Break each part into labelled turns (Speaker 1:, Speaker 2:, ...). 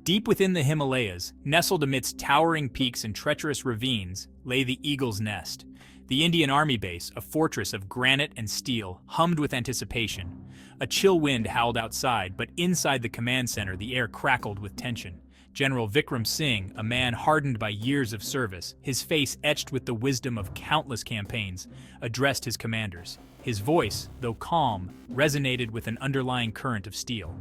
Speaker 1: Deep within the Himalayas, nestled amidst towering peaks and treacherous ravines, lay the Eagle's Nest. The Indian Army base, a fortress of granite and steel, hummed with anticipation. A chill wind howled outside, but inside the command center the air crackled with tension. General Vikram Singh, a man hardened by years of service, his face etched with the wisdom of countless campaigns, addressed his commanders. His voice, though calm, resonated with an underlying current of steel.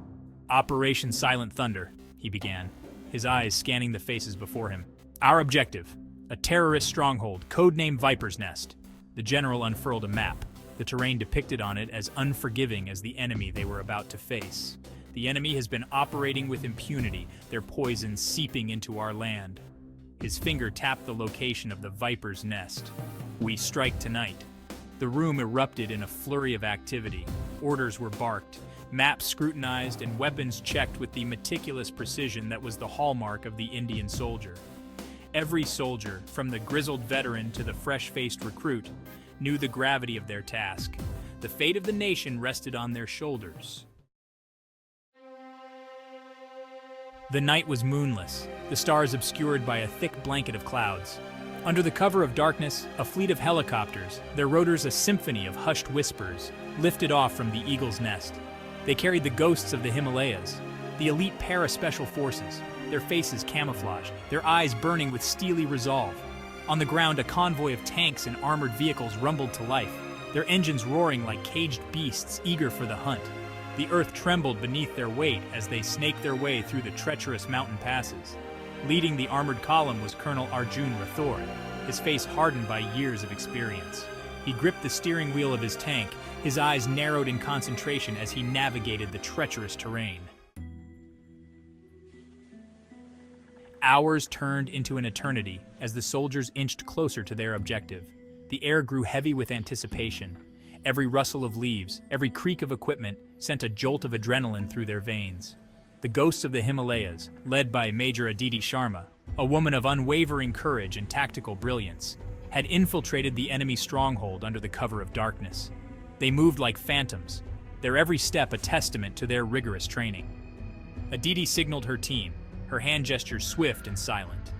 Speaker 1: "Operation Silent Thunder," he began, his eyes scanning the faces before him. "Our objective, a terrorist stronghold, codenamed Viper's Nest." The general unfurled a map, the terrain depicted on it as unforgiving as the enemy they were about to face. "The enemy has been operating with impunity, their poison seeping into our land." His finger tapped the location of the Viper's Nest. "We strike tonight." The room erupted in a flurry of activity. Orders were barked, maps scrutinized, and weapons checked with the meticulous precision that was the hallmark of the Indian soldier. Every soldier, from the grizzled veteran to the fresh-faced recruit, knew the gravity of their task. The fate of the nation rested on their shoulders. The night was moonless, the stars obscured by a thick blanket of clouds. Under the cover of darkness, a fleet of helicopters, their rotors a symphony of hushed whispers, lifted off from the Eagle's Nest. They carried the ghosts of the Himalayas, the elite para-special forces, their faces camouflaged, their eyes burning with steely resolve. On the ground, a convoy of tanks and armored vehicles rumbled to life, their engines roaring like caged beasts eager for the hunt. The earth trembled beneath their weight as they snaked their way through the treacherous mountain passes. Leading the armored column was Colonel Arjun Rathore, his face hardened by years of experience. He gripped the steering wheel of his tank, his eyes narrowed in concentration as he navigated the treacherous terrain. Hours turned into an eternity as the soldiers inched closer to their objective. The air grew heavy with anticipation. Every rustle of leaves, every creak of equipment sent a jolt of adrenaline through their veins. The ghosts of the Himalayas, led by Major Aditi Sharma, a woman of unwavering courage and tactical brilliance, had infiltrated the enemy stronghold under the cover of darkness. They moved like phantoms, their every step a testament to their rigorous training. Aditi signaled her team, her hand gestures swift and silent.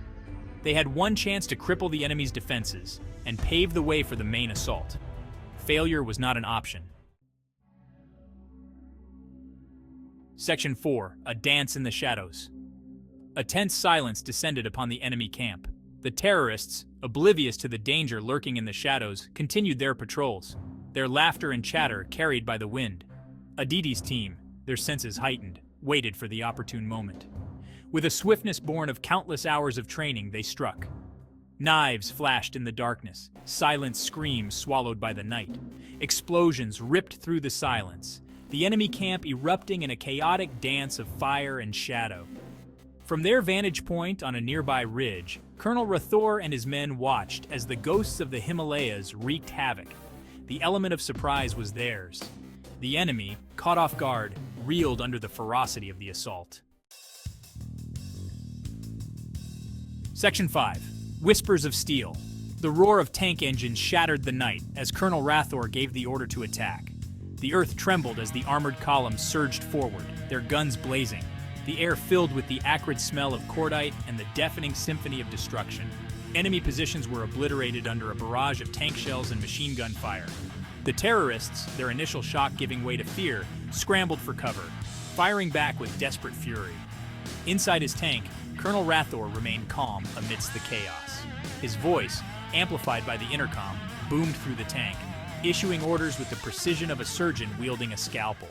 Speaker 1: They had one chance to cripple the enemy's defenses and pave the way for the main assault. Failure was not an option. Section 4. A Dance in the Shadows. A tense silence descended upon the enemy camp. The terrorists, oblivious to the danger lurking in the shadows, continued their patrols, their laughter and chatter carried by the wind. Aditi's team, their senses heightened, waited for the opportune moment. With a swiftness born of countless hours of training, they struck. Knives flashed in the darkness, silent screams swallowed by the night. Explosions ripped through the silence, the enemy camp erupting in a chaotic dance of fire and shadow. From their vantage point on a nearby ridge, Colonel Rathore and his men watched as the ghosts of the Himalayas wreaked havoc. The element of surprise was theirs. The enemy, caught off guard, reeled under the ferocity of the assault. Section 5. Whispers of Steel. The roar of tank engines shattered the night as Colonel Rathore gave the order to attack. The earth trembled as the armored columns surged forward, their guns blazing, the air filled with the acrid smell of cordite and the deafening symphony of destruction. Enemy positions were obliterated under a barrage of tank shells and machine gun fire. The terrorists, their initial shock giving way to fear, scrambled for cover, firing back with desperate fury. Inside his tank, Colonel Rathore remained calm amidst the chaos. His voice, amplified by the intercom, boomed through the tank, issuing orders with the precision of a surgeon wielding a scalpel.